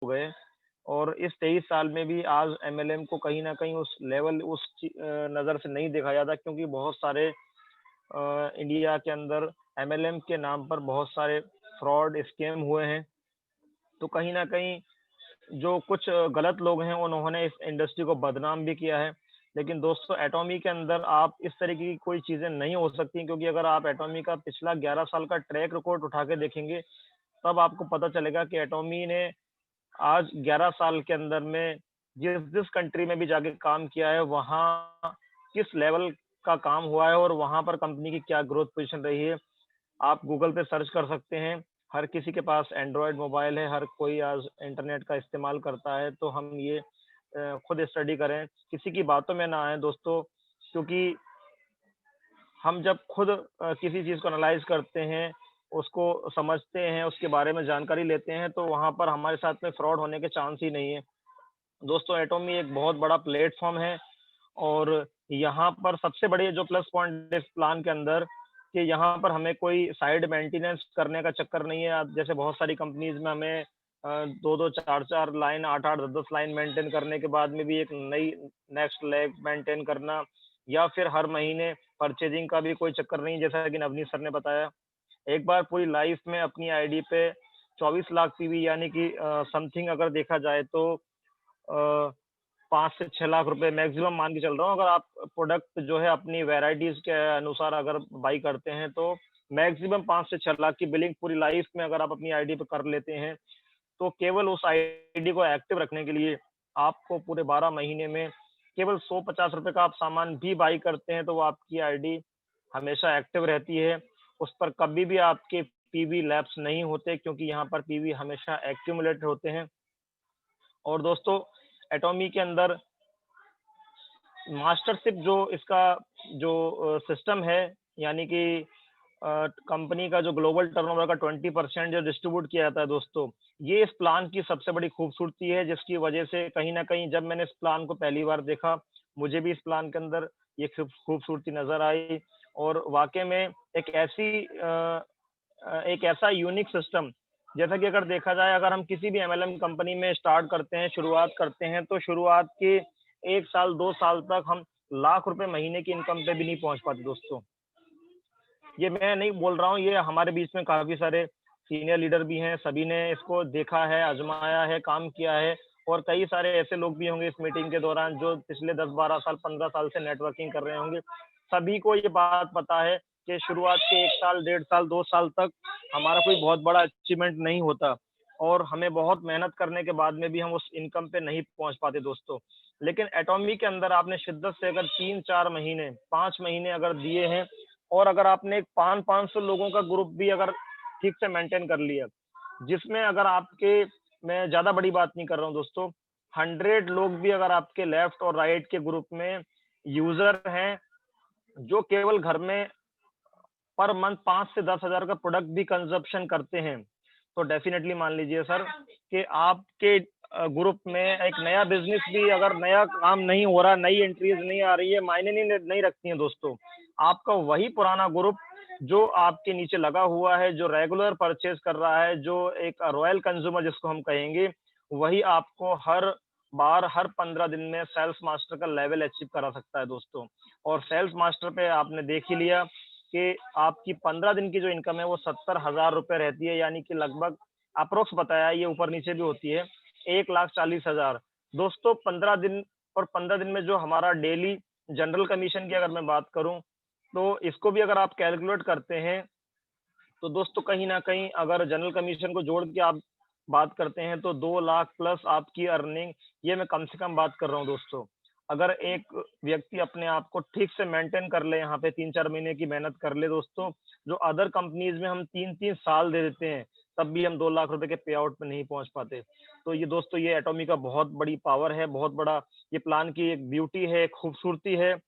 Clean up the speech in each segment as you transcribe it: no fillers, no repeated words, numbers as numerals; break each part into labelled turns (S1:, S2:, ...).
S1: गए, और इस 23 साल में भी आज एमएलएम को कहीं न कहीं उस लेवल नज़र से नहीं देखा जाता, क्योंकि बहुत सारे इंडिया के अंदर एमएलएम के नाम पर बहुत सारे फ्रॉड, स्कैम हुए हैं। तो कहीं न कहीं जो कुछ गलत लोग हैं, उन्होंने इस इंडस्ट्री को बदनाम भी किया है। लेकिन दोस्तों, एटॉमी के अंदर आप इस तरीके की कोई चीज़ें नहीं हो सकती, क्योंकि अगर आप एटॉमी का पिछला 11 साल का ट्रैक रिकॉर्ड उठा के देखेंगे, तब आपको पता चलेगा कि एटॉमी ने आज 11 साल के अंदर में जिस कंट्री में भी जाके काम किया है, वहाँ किस लेवल का काम हुआ है और वहाँ पर कंपनी की क्या ग्रोथ पोज़ीशन रही है। आप गूगल पे सर्च कर सकते हैं। हर किसी के पास एंड्रॉयड मोबाइल है, हर कोई आज इंटरनेट का इस्तेमाल करता है, तो हम ये खुद स्टडी करें, किसी की बातों में ना आएँ दोस्तों, क्योंकि हम जब खुद किसी चीज़ को एनालाइज़ करते हैं, उसको समझते हैं, उसके बारे में जानकारी लेते हैं, तो वहाँ पर हमारे साथ में फ्रॉड होने के चांस ही नहीं है। दोस्तों, एटॉमी एक बहुत बड़ा प्लेटफ़ॉर्म है, और यहाँ पर सबसे बड़ी जो प्लस पॉइंट इस प्लान के अंदर, कि यहाँ पर हमें कोई साइड मेंटेनेंस करने का चक्कर नहीं है। अब जैसे बहुत सारी कंपनीज़ में हमें 2-2 4-4 लाइन, 8-8 10-10 लाइन मेंटेन करने के बाद में भी एक नई नेक्स्ट लेग मेंटेन करना, या फिर हर महीने परचेज़िंग का भी कोई चक्कर नहीं, जैसा कि नवनीत सर ने बताया। एक बार पूरी लाइफ़ में अपनी आईडी पे 24 लाख पीवी, यानी कि समथिंग अगर देखा जाए तो 5 से 6 लाख रुपए मैक्सिमम मान के चल रहा हूँ। अगर आप प्रोडक्ट जो है अपनी वैराइटीज़ के अनुसार अगर बाई करते हैं, तो मैक्सिमम 5 से 6 लाख की बिलिंग पूरी लाइफ़ में अगर आप अपनी आईडी पे कर लेते हैं, तो केवल उस आईडी को एक्टिव रखने के लिए आपको पूरे 12 महीने में केवल 150 रुपए का आप सामान भी बाई करते हैं, तो वो आपकी आईडी हमेशा एक्टिव रहती है। उस पर कभी भी आपके पीवी लैप्स नहीं होते, क्योंकि यहाँ पर पीवी हमेशा एक्यूमुलेट होते हैं। और दोस्तों, एटॉमी के अंदर मास्टरशिप जो इसका जो सिस्टम है, यानी कि कंपनी का जो ग्लोबल टर्नओवर का 20% जो डिस्ट्रीब्यूट किया जाता है दोस्तों, ये इस प्लान की सबसे बड़ी खूबसूरती है, जिसकी वजह से कहीं न कहीं जब मैंने इस प्लान को पहली बार देखा, मुझे भी इस प्लान के अंदर ये खूबसूरती नज़र आई, और वाक़ई में एक ऐसा यूनिक सिस्टम, जैसा कि अगर देखा जाए, अगर हम किसी भी एमएलएम कंपनी में स्टार्ट करते हैं, शुरुआत करते हैं, तो शुरुआत के 1 साल, 2 साल तक हम लाख रुपए महीने की इनकम पे भी नहीं पहुँच पाते दोस्तों। ये मैं नहीं बोल रहा हूँ, ये हमारे बीच में काफ़ी सारे सीनियर लीडर भी हैं, सभी ने इसको देखा है, आज़माया है, काम किया है, और कई सारे ऐसे लोग भी होंगे इस मीटिंग के दौरान जो पिछले 10-12 साल, 15 साल से नेटवर्किंग कर रहे होंगे। सभी को ये बात पता है कि शुरुआत के 1 साल, 1.5 साल, 2 साल तक हमारा कोई बहुत बड़ा अचीवमेंट नहीं होता, और हमें बहुत मेहनत करने के बाद में भी हम उस इनकम पे नहीं पहुँच पाते दोस्तों। लेकिन एटॉमी के अंदर आपने शिद्दत से अगर 3-4 महीने, 5 महीने अगर दिए हैं, और अगर आपने 500-500 लोगों का ग्रुप भी अगर ठीक से मेंटेन कर लिया, जिसमें अगर आपके, मैं ज़्यादा बड़ी बात नहीं कर रहा हूँ दोस्तों, 100 लोग भी अगर आपके लेफ्ट और राइट के ग्रुप में यूज़र हैं, जो केवल घर में पर मंथ 5 से 10 हज़ार का प्रोडक्ट भी कंज़म्पशन करते हैं, तो डेफ़िनेटली मान लीजिए सर कि आपके ग्रुप में एक नया बिज़नेस भी, अगर नया काम नहीं हो रहा, नई एंट्रीज़ नहीं आ रही है, मायने नहीं रखती हैं दोस्तों। आपका वही पुराना ग्रुप जो आपके नीचे लगा हुआ है, जो रेगुलर परचेज़ कर रहा है, जो एक रॉयल कंज़्यूमर जिसको हम कहेंगे, वही आपको हर बार, हर 15 दिन में सेल्स मास्टर का लेवल अचीव करा सकता है दोस्तों। और सेल्स मास्टर पे आपने देख ही लिया कि आपकी 15 दिन की जो इनकम है वो 70,000 रुपए रहती है, यानी कि लगभग अप्रोक्स बताया, ये ऊपर-नीचे भी होती है, 1,40,000। दोस्तों, 15 दिन, और 15 दिन में जो हमारा डेली जनरल कमीशन की अगर मैं बात करूँ, तो इसको भी अगर आप कैलकुलेट करते हैं, तो दोस्तों कहीं न कहीं अगर जनरल कमीशन को जोड़ के आप बात करते हैं, तो 2 लाख प्लस आपकी अर्निंग, ये मैं कम से कम बात कर रहा हूँ दोस्तों। अगर एक व्यक्ति अपने आप को ठीक से मेंटेन कर ले, यहाँ पे 3-4 महीने की मेहनत कर ले दोस्तों, जो अदर कंपनीज़ में हम 3-3 साल दे देते हैं, तब भी हम 2 लाख रुपए के पे आउट पे नहीं पहुँच पाते। तो ये दोस्तों, ये एटॉमी का बहुत बड़ी पावर है, बहुत बड़ा ये प्लान की एक ब्यूटी है, एक खूबसूरती है।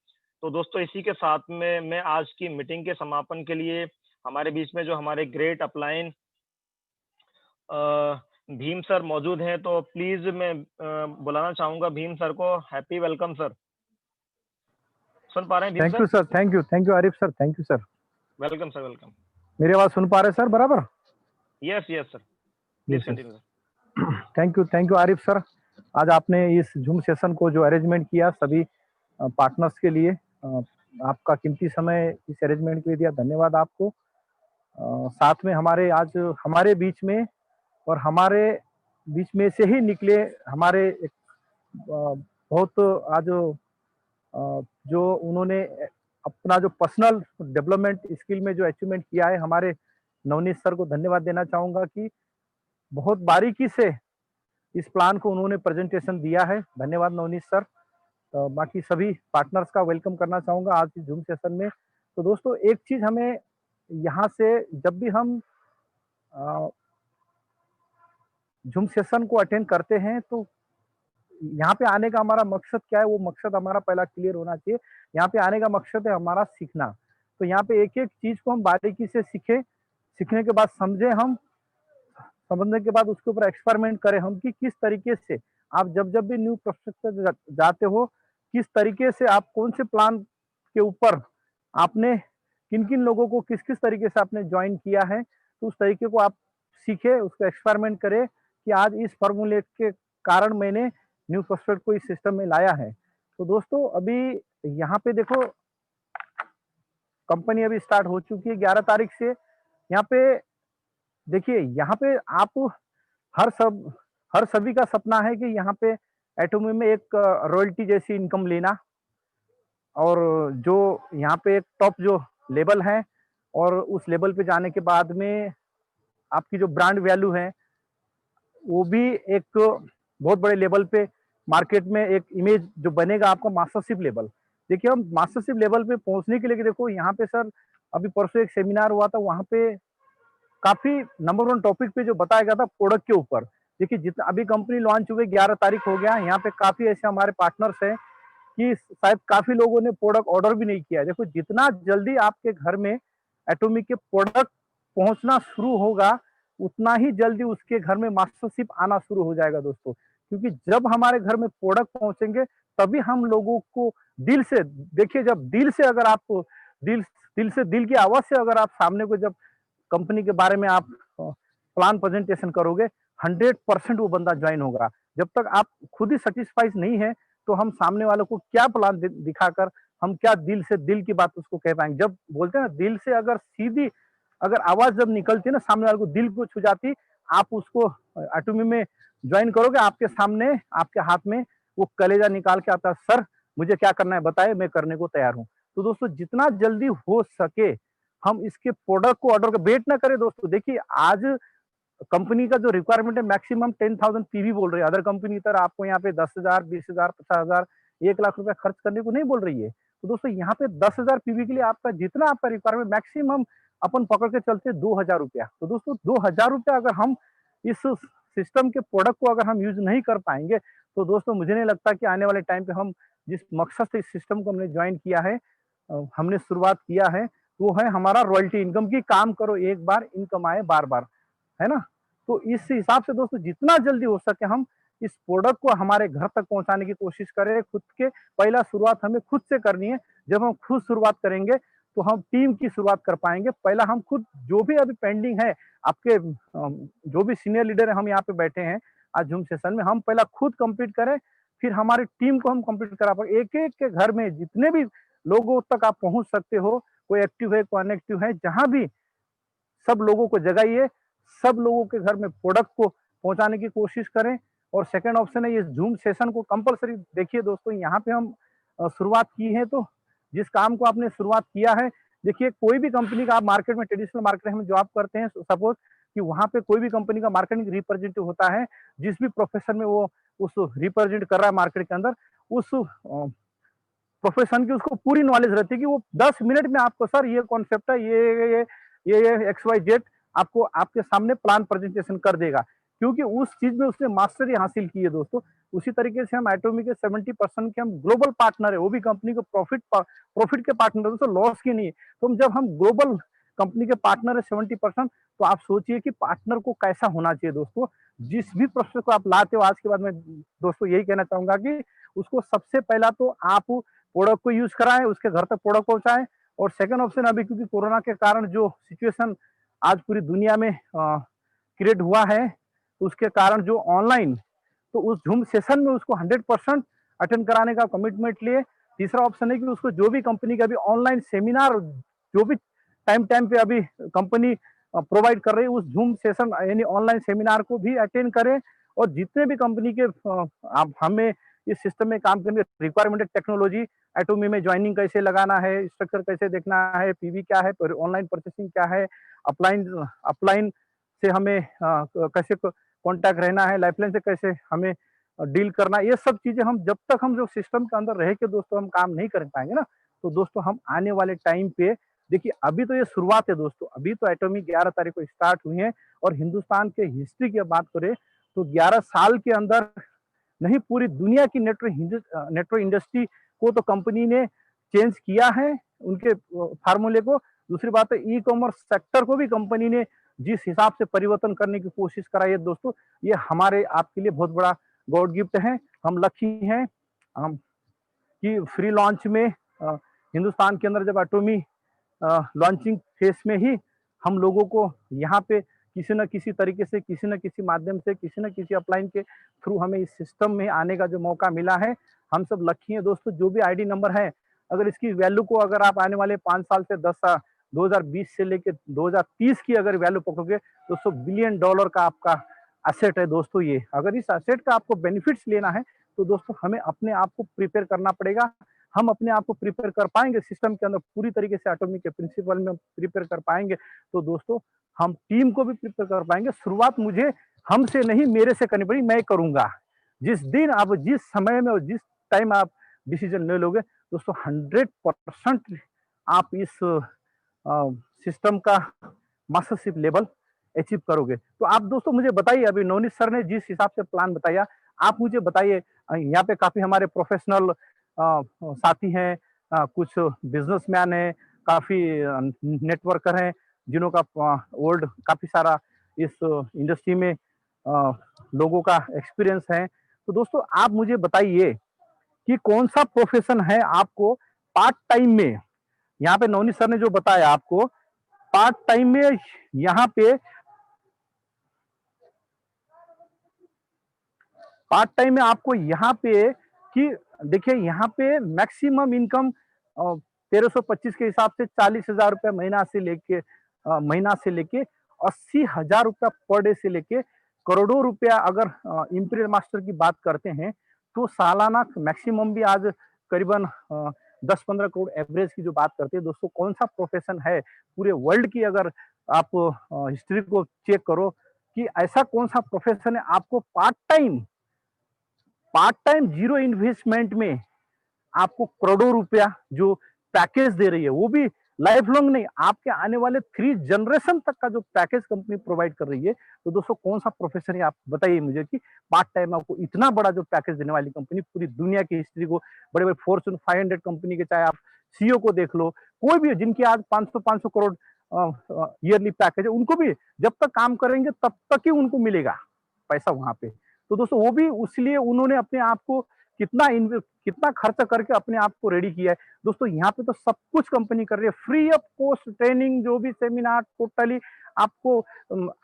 S1: तो दोस्तों, इसी के साथ में मैं आज की मीटिंग के समापन के लिए हमारे बीच में जो हमारे ग्रेट अपलाइन भीम सर मौजूद हैं, तो प्लीज़ मैं बुलाना चाहूँगा भीम सर को। Happy welcome sir. सुन पा रहे हैं Bhim
S2: thank
S1: sir?
S2: You sir, thank you Arif sir, thank you sir.
S1: Welcome sir, welcome.
S2: मेरी आवाज सुन पा रहे हैं सर बराबर?
S1: Yes, yes sir.
S2: Yes
S1: please
S2: yes.
S1: Continue sir.
S2: Thank you Arif sir. आज आपने इस जूम सेशन को जो अरेंजमेंट किया सभी पार्टनर्स के लिए, आपका कीमती समय इस अरेंजमेंट के लिए दिया, धन्यवाद आपको। साथ में हमारे आज हमारे बीच में और हमारे बीच में से ही निकले हमारे एक बहुत आज जो उन्होंने अपना जो पर्सनल डेवलपमेंट स्किल में जो अचीवमेंट किया है, हमारे नवनीत सर को धन्यवाद देना चाहूंगा कि बहुत बारीकी से इस प्लान को उन्होंने प्रेजेंटेशन दिया है। धन्यवाद नवनीत सर। बाकी सभी पार्टनर्स का वेलकम करना चाहूंगा आज की जूम सेशन में। तो दोस्तों, एक चीज हमें यहाँ से जब भी हम जूम सेशन को अटेंड करते हैं तो यहाँ पे आने का हमारा मकसद क्या है, वो मकसद हमारा पहला क्लियर होना चाहिए। यहाँ पे आने का मकसद है हमारा सीखना। तो यहाँ पे एक एक चीज को हम बारीकी से सीखें, सीखने के बाद समझे, हम समझने के बाद उसके ऊपर एक्सपेरिमेंट करें हम कि किस तरीके से आप जब जब भी न्यू प्रोस्पेक्ट जाते हो, किस तरीके से आप कौन से प्लान के ऊपर आपने किन किन लोगों को किस किस तरीके से आपने ज्वाइन किया है, तो उस तरीके को आप सीखे, उसको एक्सपेरिमेंट करें कि आज इस फॉर्मूले के कारण मैंने न्यू प्रोस्पेक्ट को इस सिस्टम में लाया है। तो दोस्तों, अभी यहाँ पे देखो, कंपनी अभी स्टार्ट हो चुकी है 11 तारीख से। यहाँ पे देखिए, यहाँ पे आप हर सभी का सपना है कि यहाँ पे एटोमी में एक रॉयल्टी जैसी इनकम लेना, और जो यहाँ पे एक टॉप जो लेवल है, और उस लेवल पे जाने के बाद में आपकी जो ब्रांड वैल्यू है वो भी एक बहुत बड़े लेवल पे मार्केट में एक इमेज जो बनेगा आपका मास्टरशिप लेवल। देखिए, हम मास्टरशिप लेवल पे पहुंचने के लिए देखो, यहाँ पे सर अभी परसों एक सेमिनार हुआ था, वहां पे काफी नंबर 1 टॉपिक पे जो बताया गया था प्रोडक्ट के ऊपर। देखिए, जितना अभी कंपनी लॉन्च हुए 11 तारीख हो गया, यहाँ पे काफी ऐसे हमारे पार्टनर्स हैं कि शायद काफी लोगों ने प्रोडक्ट ऑर्डर भी नहीं किया। देखो, जितना जल्दी आपके घर में एटॉमिक के प्रोडक्ट पहुंचना शुरू होगा, उतना ही जल्दी उसके घर में मास्टरशिप आना शुरू हो जाएगा दोस्तों। क्योंकि जब हमारे घर में प्रोडक्ट पहुंचेंगे तभी हम लोगों को दिल से, देखिए, जब दिल से अगर आप दिल दिल से दिल की आवाज से अगर आप सामने को जब कंपनी के बारे में आप प्लान प्रेजेंटेशन करोगे, 100% वो बंदा ज्वाइन होगा। जब तक आप खुद ही सेटिस्फाइड नहीं है तो हम सामने वालों को क्या प्लान दिखाकर हम क्या दिल से दिल की बात उसको कह पाएंगे। जब बोलते हैं ना, दिल से अगर सीधी अगर आवाज जब निकलती है ना, सामने वाले को दिल को छू जाती, आप उसको एटॉमी में ज्वाइन करोगे, आपके सामने आपके हाथ में वो कलेजा निकाल के आता है, सर मुझे क्या करना है बताए, मैं करने को तैयार हूँ। तो दोस्तों, जितना जल्दी हो सके हम इसके प्रोडक्ट को ऑर्डर कर वेट ना करें दोस्तों। देखिए, आज कंपनी का जो रिक्वायरमेंट है मैक्सिमम 10,000 पीवी बोल रही है। अदर कंपनी की तरह आपको यहाँ पे 10,000, 20,000, 50,000, 1 लाख रुपया खर्च करने को नहीं बोल रही है। तो दोस्तों, यहाँ पे 10,000 पीवी के लिए आपका जितना आपका रिक्वायरमेंट मैक्सिमम अपन पकड़ के चलते 2,000 रुपया। तो दोस्तों, 2,000 रुपया अगर हम इस सिस्टम के प्रोडक्ट को अगर हम यूज नहीं कर पाएंगे तो दोस्तों, मुझे नहीं लगता कि आने वाले टाइम पे हम जिस मकसद से इस सिस्टम को हमने ज्वाइन किया है, हमने शुरुआत किया है, वो है हमारा रॉयल्टी इनकम की। काम करो एक बार, इनकम आए बार बार, है ना। तो इस हिसाब से दोस्तों, जितना जल्दी हो सके हम इस प्रोडक्ट को हमारे घर तक पहुंचाने की कोशिश करें। खुद के पहला शुरुआत हमें खुद से करनी है। जब हम खुद शुरुआत करेंगे तो हम टीम की शुरुआत कर पाएंगे। पहला हम खुद, जो भी अभी पेंडिंग है आपके जो भी सीनियर लीडर है, हम यहाँ पे बैठे हैं आज जूम सेशन में, हम पहला खुद कंप्लीट करें, फिर हमारी टीम को हम कंप्लीट करा पाए। एक एक के घर में जितने भी लोगों तक आप पहुंच सकते हो, कोई एक्टिव है कोई अनएक्टिव है, जहां भी, सब लोगों को जगाइए, सब लोगों के घर में प्रोडक्ट को पहुंचाने की कोशिश करें। और सेकंड ऑप्शन है, ये जूम सेशन को कंपलसरी देखिए दोस्तों। यहाँ पे हम शुरुआत की है, तो जिस काम को आपने शुरुआत किया है, देखिए, कोई भी कंपनी का आप मार्केट में, ट्रेडिशनल मार्केट में जॉब करते हैं, सपोज कि वहां पे कोई भी कंपनी का मार्केटिंग रिप्रेजेंटेटिव होता है, जिस भी प्रोफेशन में वो उस रिप्रेजेंट कर रहा है मार्केट के अंदर, उस प्रोफेशन की उसको पूरी नॉलेज रहती है कि वो 10 मिनट में आपको, सर ये कॉन्सेप्ट है, ये XYZ आपको आपके सामने प्लान प्रेजेंटेशन कर देगा, क्योंकि उस चीज में उसने मास्टरी हासिल की है दोस्तों। उसी तरीके से हम एटॉमी के 70% के हम ग्लोबल पार्टनर है, वो भी कंपनी को प्रॉफिट के पार्टनर है दोस्तों, लॉस के नहीं। तो जब हम ग्लोबल कंपनी के पार्टनर है 70%, तो आप सोचिए कि पार्टनर को कैसा होना चाहिए दोस्तों। जिस भी प्रोसेस को आप लाते हो, आज के बाद मैं दोस्तों यही कहना चाहूंगा कि उसको सबसे पहला तो आप प्रोडक्ट को यूज कराएं, उसके घर तक प्रोडक्ट पहुंचाएं। और सेकंड ऑप्शन, अभी क्योंकि कोरोना के कारण जो सिचुएशन आज पूरी दुनिया में क्रिएट हुआ है, उसके कारण जो ऑनलाइन, तो उस ज़ूम सेशन में उसको 100% अटेंड कराने का कमिटमेंट लिए। तीसरा ऑप्शन है कि उसको जो भी कंपनी का अभी ऑनलाइन सेमिनार, जो भी टाइम टाइम पे अभी कंपनी प्रोवाइड कर रही है, उस ज़ूम सेशन यानी ऑनलाइन सेमिनार को भी अटेंड करें। और जितने भी कंपनी के आप हमें इस सिस्टम में काम करने की रिक्वायरमेंट है, टेक्नोलॉजी, एटोमी में ज्वाइनिंग कैसे लगाना है, स्ट्रक्चर कैसे देखना है, पीवी क्या है, ऑनलाइन परचेसिंग क्या है, अपलाइन अपलाइन से हमें कैसे कॉन्टैक्ट रहना है, लाइफलाइन से कैसे हमें डील करना है, ये सब चीजें हम जब तक हम जो सिस्टम के अंदर रह के दोस्तों हम काम नहीं कर पाएंगे ना, तो दोस्तों हम आने वाले टाइम पे देखिए, अभी तो ये शुरुआत है दोस्तों, अभी तो एटॉमिक 11 तारीख को स्टार्ट हुई है। और हिंदुस्तान के हिस्ट्री की बात करें तो 11 साल के अंदर नहीं, पूरी दुनिया की नेटवर्क इंडस्ट्री को तो कंपनी ने चेंज किया है, उनके फार्मूले को। दूसरी बात है, ई कॉमर्स सेक्टर को भी कंपनी ने जिस हिसाब से परिवर्तन करने की कोशिश कराई है दोस्तों, ये हमारे आपके लिए बहुत बड़ा गॉड गिफ्ट है। हम लकी हैं हम कि फ्री लॉन्च में हिंदुस्तान के अंदर जब एटॉमी लॉन्चिंग फेस में ही हम लोगों को यहाँ पे किसी न किसी तरीके से, किसी न किसी माध्यम से, किसी न किसी अपलाइन के थ्रू हमें इस सिस्टम में आने का जो मौका मिला है, हम सब लकी हैं दोस्तों। जो भी आईडी नंबर है, अगर इसकी वैल्यू को अगर आप आने वाले 5 साल से 10 साल 2020 से लेके 2030 की अगर वैल्यू पकड़ोगे, दोस्तों बिलियन डॉलर का आपका एसेट है दोस्तों ये। अगर इस एसेट का आपको बेनिफिट्स लेना है तो दोस्तों हमें अपने आप को प्रिपेयर करना पड़ेगा। हम अपने आप को प्रिपेयर कर पाएंगे सिस्टम के अंदर पूरी तरीके से, एटॉमिक के प्रिंसिपल में प्रिपेयर कर पाएंगे, तो दोस्तों हम टीम को भी प्रिपेयर कर पाएंगे। शुरुआत मुझे हमसे नहीं, मेरे से करनी पड़ी, मैं करूंगा। जिस दिन आप, जिस समय में और जिस टाइम आप डिसीजन ले लोगे दोस्तों, 100% आप इस सिस्टम का मास्टरशिप लेवल अचीव करोगे। तो आप दोस्तों मुझे बताइए, अभी नवनीत सर ने जिस हिसाब से प्लान बताया, आप मुझे बताइए। यहाँ पे काफी हमारे प्रोफेशनल साथी हैं, कुछ बिजनेसमैन हैं, काफी नेटवर्कर हैं, जिन्हों का ओल्ड काफी सारा इस इंडस्ट्री में लोगों का एक्सपीरियंस है। तो दोस्तों आप मुझे बताइए कि कौन सा प्रोफेशन है आपको पार्ट टाइम में, यहाँ पे नवनीत सर ने जो बताया आपको पार्ट टाइम में, यहाँ पे पार्ट टाइम में आपको यहाँ पे कि देखिए, यहाँ पे मैक्सिमम इनकम 1325 के हिसाब से 40,000 रुपया महीना से लेके 80,000 रुपया पर डे से लेके करोड़ों रुपया, अगर इंपीरियल मास्टर की बात करते हैं तो सालाना मैक्सिमम भी आज करीबन 10-15 करोड़ एवरेज की जो बात करते हैं दोस्तों। कौन सा प्रोफेशन है पूरे वर्ल्ड की, अगर आप हिस्ट्री को चेक करो कि ऐसा कौन सा प्रोफेशन है आपको पार्ट टाइम जीरो इन्वेस्टमेंट में आपको करोड़ों रुपया जो पैकेज दे रही है, वो भी लाइफ लॉन्ग नहीं, आपके आने वाले 3 जनरेशन तक का जो पैकेज कंपनी प्रोवाइड कर रही है। तो दोस्तों कौन सा प्रोफेशन है, आप बताइए मुझे कि पार्ट टाइम आपको इतना बड़ा जो पैकेज देने वाली कंपनी, पूरी दुनिया की हिस्ट्री को, बड़े बड़े फॉर्च्यून 500 कंपनी के, चाहे आप सीईओ को देख लो, कोई भी जिनकी आज 500 करोड़ ईयरली पैकेज है, उनको भी जब तक काम करेंगे तब तक ही उनको मिलेगा पैसा वहां पे। तो दोस्तों वो भी उसलिए उन्होंने अपने आप को कितना खर्च करके अपने आप को रेडी किया है दोस्तों। यहाँ पे तो सब कुछ कंपनी कर रही है, फ्री ऑफ कॉस्ट ट्रेनिंग, जो भी सेमिनार टोटली आपको,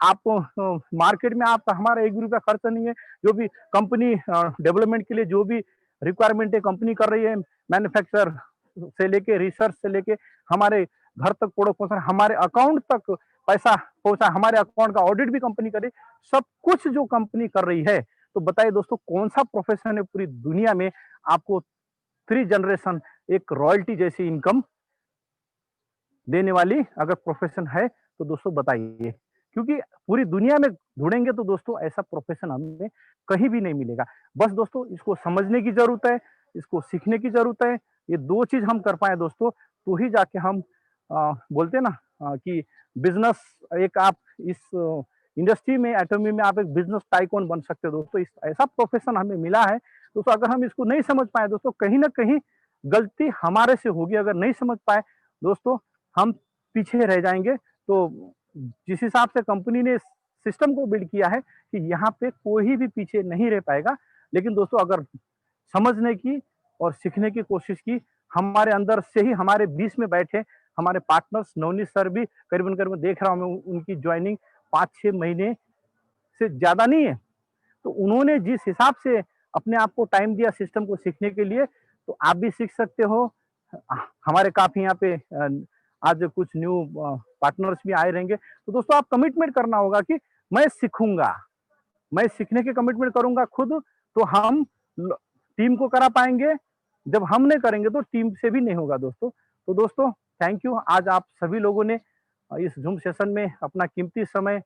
S2: आप मार्केट में आप हमारा 1 रुपया खर्च नहीं है। जो भी कंपनी डेवलपमेंट के लिए जो भी रिक्वायरमेंट है कंपनी कर रही है, मैन्युफैक्चर से लेके, रिसर्च से लेके, हमारे घर तक प्रोडक्ट पहुंचा, हमारे अकाउंट तक पैसा पहुंचा, हमारे अकाउंट का ऑडिट भी कंपनी करे, सब कुछ जो कंपनी कर रही है। तो बताइए दोस्तों कौन सा प्रोफेशन है पूरी दुनिया में आपको 3 जनरेशन एक रॉयल्टी जैसी इनकम देने वाली अगर प्रोफेशन है, तो दोस्तों बताइए। क्योंकि पूरी दुनिया में ढूंढेंगे तो दोस्तों ऐसा प्रोफेशन हमें कहीं भी नहीं मिलेगा। बस दोस्तों इसको समझने की जरूरत है, इसको सीखने की जरूरत है। ये 2 चीज हम कर पाए दोस्तों, तो ही जाके हम बोलते हैं ना कि बिजनेस, एक आप इस इंडस्ट्री में, एटॉमी में आप एक बिजनेस टाइकून बन सकते हो दोस्तों। इस ऐसा प्रोफेशन हमें मिला है दोस्तों। अगर हम इसको नहीं समझ पाए दोस्तों, कहीं ना कहीं गलती हमारे से होगी। अगर नहीं समझ पाए दोस्तों, हम पीछे रह जाएंगे। तो जिस हिसाब से कंपनी ने सिस्टम को बिल्ड किया है कि यहाँ पे कोई भी पीछे नहीं रह पाएगा। लेकिन दोस्तों अगर समझने की और सीखने की कोशिश की, हमारे अंदर से ही, हमारे बीच में बैठे हमारे पार्टनर्स, नवनीत सर भी करीबन करीबन देख रहा हूं मैं उनकी ज्वाइनिंग 5-6 महीने से ज़्यादा नहीं है। तो उन्होंने जिस हिसाब से अपने आप को टाइम दिया सिस्टम को सीखने के लिए, तो आप भी सीख सकते हो। हमारे काफ़ी यहाँ पे आज कुछ न्यू पार्टनर्स भी आए रहेंगे। तो दोस्तों आप कमिटमेंट करना होगा कि मैं सीखूँगा, मैं सीखने की कमिटमेंट करूँगा खुद, तो हम ल टीम को करा पाएँगे। जब हम नहीं करेंगे तो टीम से भी नहीं होगा दोस्तों। तो दोस्तों थैंक यू, आज आप सभी लोगों ने इस ज़ूम सेशन में अपना कीमती समय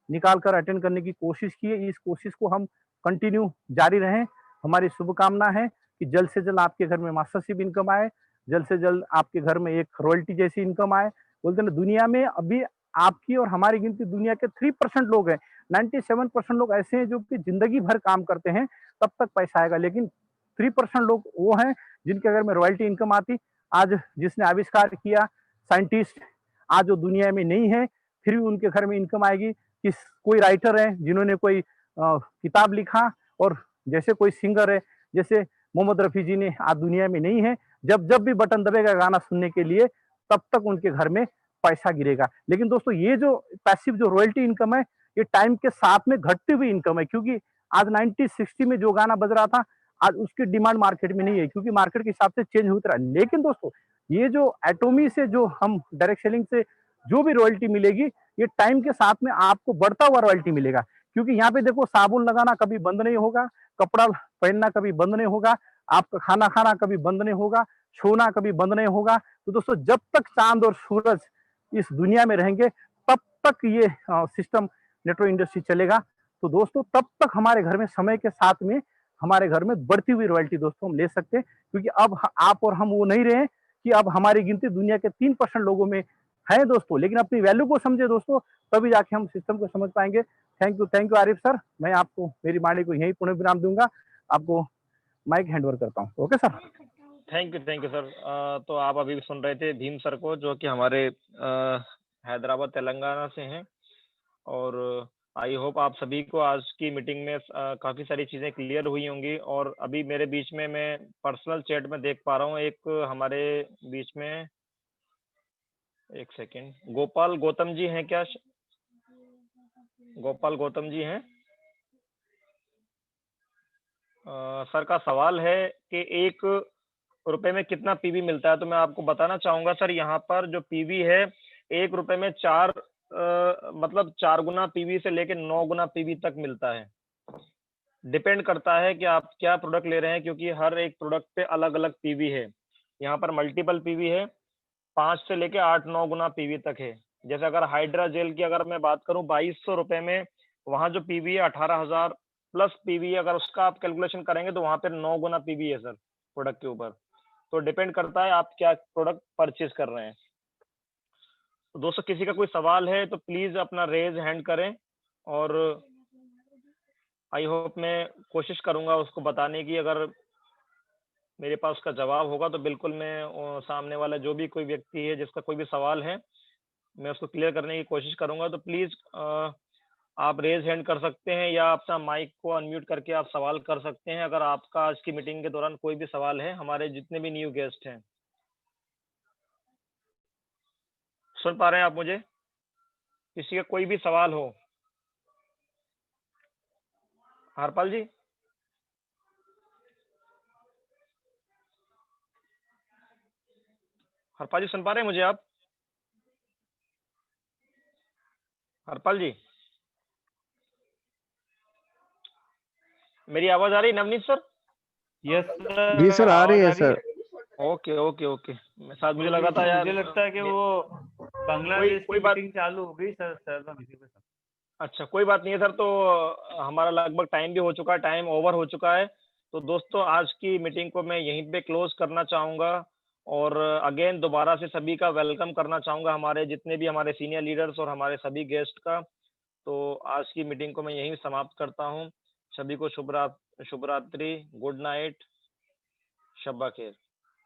S2: निकाल कर अटेंड करने की कोशिश की है। इस कोशिश को हम कंटिन्यू जारी रहें। हमारी शुभकामना है कि जल्द से जल्द आपके घर में मास्टरशिप इनकम आए, जल्द से जल्द आपके घर में एक रॉयल्टी जैसी इनकम आए। बोलते हैं ना, दुनिया में अभी आपकी और हमारी गिनती दुनिया के 3% लोग हैं। 97% लोग ऐसे हैं जो कि ज़िंदगी भर काम करते हैं, तब तक पैसा आएगा। लेकिन 3% लोग वो हैं जिनके घर में रॉयल्टी इनकम आती। आज जिसने आविष्कार किया, साइंटिस्ट आज वो दुनिया में नहीं है, फिर भी उनके घर में इनकम आएगी। किस कोई राइटर है जिन्होंने कोई किताब लिखा, और जैसे कोई सिंगर है, जैसे मोहम्मद रफ़ी जी ने आज दुनिया में नहीं है। जब जब भी बटन दबेगा गाना सुनने के लिए, तब तक उनके घर में पैसा गिरेगा। लेकिन दोस्तों ये जो पैसिव जो रॉयल्टी इनकम है, ये टाइम के साथ में घटती हुई इनकम है, क्योंकि आज 90-60 में जो गाना बज रहा था, आज उसकी डिमांड मार्केट में नहीं है, क्योंकि मार्केट के हिसाब से चेंज होता रहा है। लेकिन दोस्तों ये जो एटोमी से जो हम डायरेक्ट सेलिंग से जो भी रॉयल्टी मिलेगी, ये टाइम के साथ में आपको बढ़ता हुआ रॉयल्टी मिलेगा। क्योंकि यहाँ पे देखो, साबुन लगाना कभी बंद नहीं होगा, कपड़ा पहनना कभी बंद नहीं होगा, आपका खाना खाना कभी बंद नहीं होगा, सोना कभी बंद नहीं होगा। तो दोस्तों जब तक चांद और सूरज इस दुनिया में रहेंगे, तब तक ये सिस्टम नेटवर्क इंडस्ट्री चलेगा। तो दोस्तों तब तक हमारे घर में समय के साथ में हमारे घर में बढ़ती हुई रॉयल्टी दोस्तों हम ले सकते हैं, क्योंकि अब आप और हम वो नहीं रहे कि अब हमारी गिनती दुनिया के 3% लोगों में है दोस्तों। लेकिन अपनी वैल्यू को समझे दोस्तों, तभी जाके हम सिस्टम को समझ पाएंगे। Thank you Arif sir. मैं आपको मेरी वाणी को यहीं पूर्ण विराम दूंगा। आपको माइक हैंडओवर करता हूँ। Okay sir.
S1: Thank you sir. तो आप अभी सुन रहे थे भीम सर को, जो कि हमारे हैदराबाद तेलंगाना से हैं। और आई होप आप सभी को आज की मीटिंग में काफ़ी सारी चीज़ें क्लियर हुई होंगी। और अभी मेरे बीच में मैं पर्सनल चैट में देख पा रहा हूँ, एक हमारे बीच में, एक सेकेंड, गोपाल गौतम जी हैं क्या? गोपाल गौतम जी हैं। सर का सवाल है कि 1 रुपए में कितना पीवी मिलता है? तो मैं आपको बताना चाहूँगा सर, यहाँ पर जो पीवी है, 1 रुपए में 4 मतलब 4 गुना पीवी से लेके 9 गुना पीवी तक मिलता है। डिपेंड करता है कि आप क्या प्रोडक्ट ले रहे हैं, क्योंकि हर एक प्रोडक्ट पे अलग-अलग पीवी है। यहाँ पर मल्टीपल पीवी है, 5 से लेके 8-9 गुना पीवी तक है। जैसे अगर हाइड्रा जेल की अगर मैं बात करूँ 2200 रुपए में, वहाँ जो पीवी है 18,000 प्लस पीवी है। अगर उसका आप कैलकुलेशन करेंगे तो वहाँ पे 9 गुना पीवी है सर प्रोडक्ट के ऊपर। तो डिपेंड करता है आप क्या प्रोडक्ट परचेज कर रहे हैं। तो दोस्तों किसी का कोई सवाल है तो प्लीज अपना रेज हैंड करें, और आई होप मैं कोशिश करूंगा उसको बताने की। अगर मेरे पास उसका जवाब होगा तो बिल्कुल मैं सामने वाला जो भी कोई व्यक्ति है जिसका कोई भी सवाल है, मैं उसको क्लियर करने की कोशिश करूंगा। तो प्लीज आप रेज हैंड कर सकते हैं, या अपना माइक को अनम्यूट करके आप सवाल कर सकते हैं, अगर आपका आज की मीटिंग के दौरान कोई भी सवाल है। हमारे जितने भी न्यू गेस्ट हैं, सुन पा रहे हैं आप मुझे? किसी का कोई भी सवाल हो? हरपाल जी, हरपाल जी सुन पा रहे हैं मुझे आप? हरपाल जी, मेरी आवाज आ रही है नवनीत सर?
S3: यस सर,
S4: जी सर, आ रही
S3: आवाज
S4: है सर।
S1: ओके ओके ओके, शायद मुझे लगा था यार,
S3: मुझे लगता है कि वो बांग्लादेश की मीटिंग चालू हो गई सर, सर्वर इसी पे।
S1: अच्छा कोई बात नहीं है सर। तो हमारा लगभग टाइम भी हो चुका है, टाइम ओवर हो चुका है। तो दोस्तों आज की मीटिंग को मैं यहीं पे क्लोज करना चाहूँगा, और अगेन दोबारा से सभी का वेलकम करना चाहूँगा, हमारे जितने भी हमारे सीनियर लीडर्स और हमारे सभी गेस्ट का। तो आज की मीटिंग को मैं यहीं समाप्त करता हूँ। सभी को शुभ रात्रि, गुड नाइट, शब्बा खैर।